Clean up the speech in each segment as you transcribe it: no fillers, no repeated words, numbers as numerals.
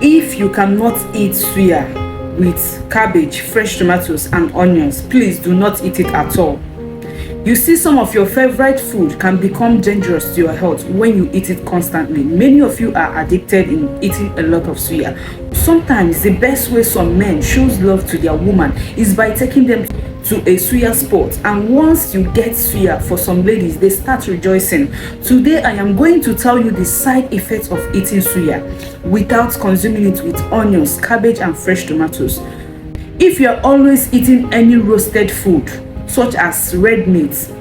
If you cannot eat suya with cabbage, fresh tomatoes and onions, please do not eat it at all. You see, some of your favorite food can become dangerous to your health when you eat it constantly. Many of you are addicted in eating a lot of suya. Sometimes the best way some men shows love to their woman is by taking them to a suya spot, and once you get suya, for some ladies, they start rejoicing. Today I am going to tell you the side effects of eating suya without consuming it with onions, cabbage and fresh tomatoes. If you're always eating any roasted food such as red meat,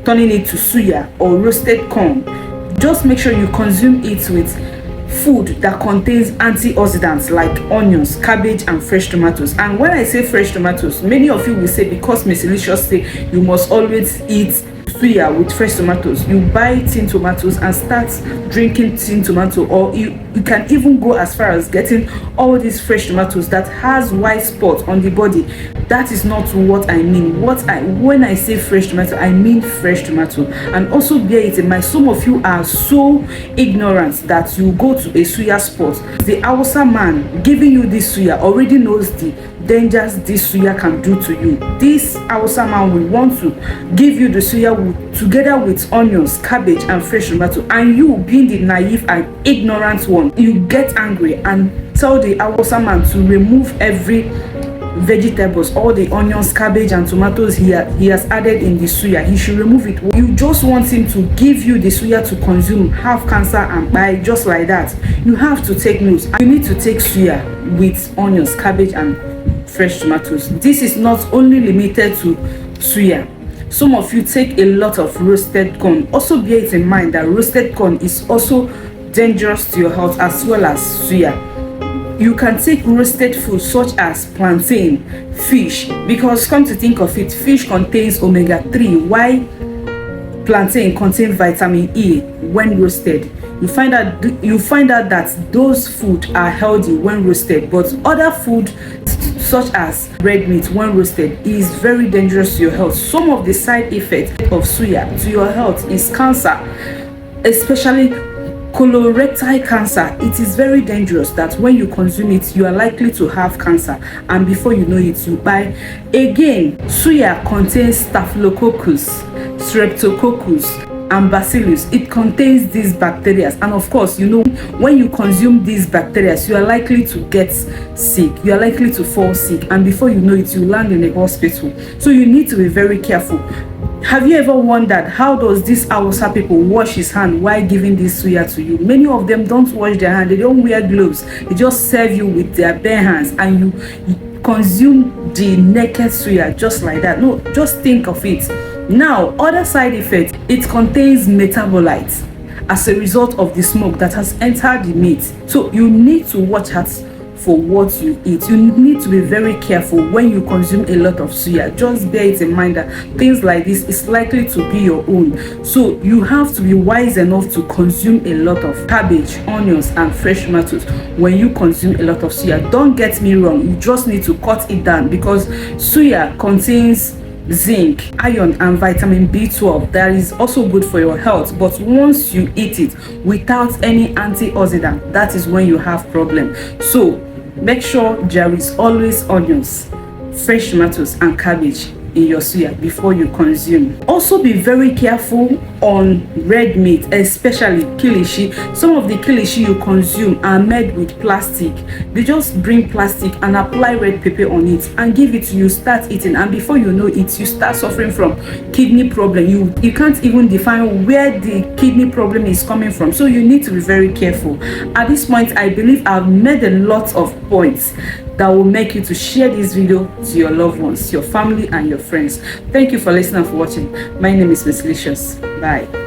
turning it to suya, or roasted corn, just make sure you consume it with food that contains antioxidants like onions, cabbage and fresh tomatoes. And when I say fresh tomatoes, many of you will say, because Miss Delicious say you must always eat suya with fresh tomatoes, you buy tin tomatoes and start drinking tin tomato, or you can even go as far as getting all these fresh tomatoes that has white spots on the body. That is not what I mean. When I say fresh tomato, I mean fresh tomato. And also bear it in mind, some of you are so ignorant that you go to a suya spot. The Hausa man giving you this suya already knows the dangers this suya can do to you. This Hausa man will want to give you the suya together with onions, cabbage and fresh tomato, and you, being the naive and ignorant one, you get angry and tell the Hausa man to remove every vegetables, all the onions, cabbage and tomatoes he has added in the suya. He should remove it. You just want him to give you the suya to consume, have cancer and die just like that. You have to take notes. You need to take suya with onions, cabbage and fresh tomatoes. This is not only limited to suya. Some of you take a lot of roasted corn. Also bear it in mind that roasted corn is also dangerous to your health as well as suya. You can take roasted food such as plantain, fish, because come to think of it, fish contains omega-3, while plantain contains vitamin E when roasted. You find out that those food are healthy when roasted, but other food such as red meat when roasted is very dangerous to your health. Some of the side effects of suya to your health is cancer, especially colorectal cancer. It is very dangerous that when you consume it, you are likely to have cancer, and before you know it, you die. Again, suya contains staphylococcus, streptococcus and bacillus. It contains these bacteria, and of course, you know, when you consume these bacteria, you are likely to get sick, you are likely to fall sick, and before you know it, you land in a hospital. So you need to be very careful. Have you ever wondered how does this Hausa people wash his hand while giving this suya to you? Many of them don't wash their hand, they don't wear gloves, they just serve you with their bare hands, and you consume the naked suya just like that. No, just think of it. Now, other side effects, it contains metabolites as a result of the smoke that has entered the meat. So you need to watch out for what you eat. You need to be very careful when you consume a lot of suya. Just bear it in mind that things like this is likely to be your own. So you have to be wise enough to consume a lot of cabbage, onions and fresh tomatoes when you consume a lot of suya. Don't get me wrong, you just need to cut it down, because suya contains zinc, iron and vitamin B12 that is also good for your health. But once you eat it without any antioxidant, that is when you have problem. So make sure there is always onions, fresh tomatoes and cabbage in your suya before you consume. Also be very careful on red meat, especially kilishi. Some of the kilishi you consume are made with plastic. They just bring plastic and apply red pepper on it and give it to you, start eating, and before you know it, you start suffering from kidney problem. You can't even define where the kidney problem is coming from. So you need to be very careful. At this point, I believe I've made a lot of points that will make you to share this video to your loved ones, your family and your friends. Thank you for listening and for watching. My name is Miss Delicious. Bye.